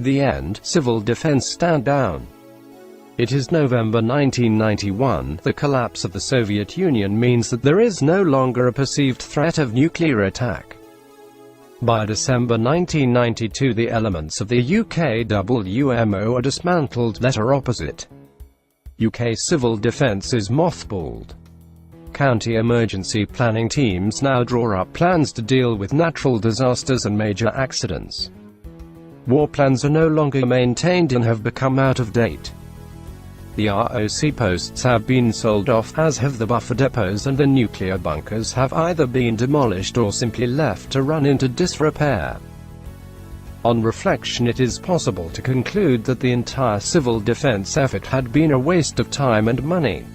The end. Civil defense stand down. It is November 1991. The collapse of the Soviet Union means that there is no longer a perceived threat of nuclear attack. By December 1992, the elements of the UK WMO are dismantled, letter opposite. UK civil defence is mothballed. County emergency planning teams now draw up plans to deal with natural disasters and major accidents. War plans are no longer maintained and have become out of date. The ROC posts have been sold off, as have the buffer depots, and the nuclear bunkers have either been demolished or simply left to run into disrepair. On reflection, it is possible to conclude that the entire civil defense effort had been a waste of time and money.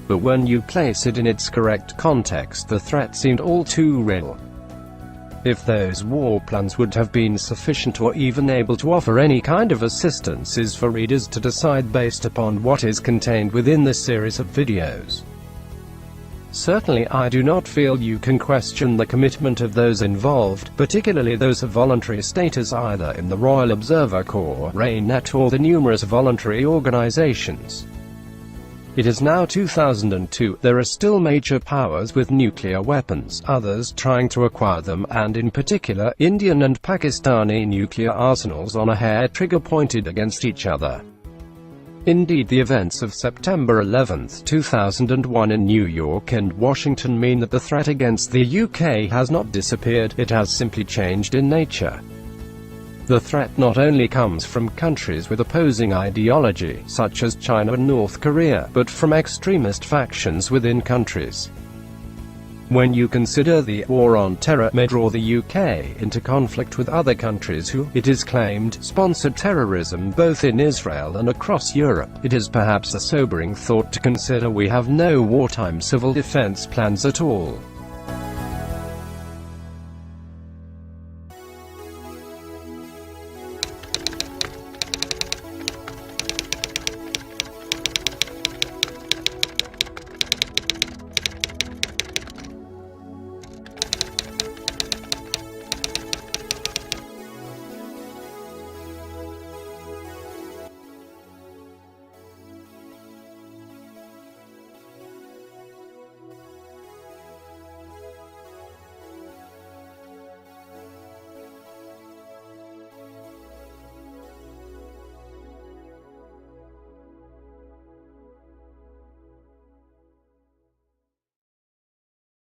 But when you place it in its correct context, the threat seemed all too real. If those war plans would have been sufficient or even able to offer any kind of assistance is for readers to decide based upon what is contained within this series of videos. Certainly I do not feel you can question the commitment of those involved, particularly those of voluntary status either in the Royal Observer Corps, RAINet, or the numerous voluntary organizations. It is now 2002, there are still major powers with nuclear weapons, others trying to acquire them, and in particular, Indian and Pakistani nuclear arsenals on a hair trigger pointed against each other. Indeed, the events of September 11, 2001 in New York and Washington mean that the threat against the UK has not disappeared, it has simply changed in nature. The threat not only comes from countries with opposing ideology, such as China and North Korea, but from extremist factions within countries. When you consider the war on terror may draw the UK into conflict with other countries who, it is claimed, sponsored terrorism both in Israel and across Europe, it is perhaps a sobering thought to consider we have no wartime civil defense plans at all.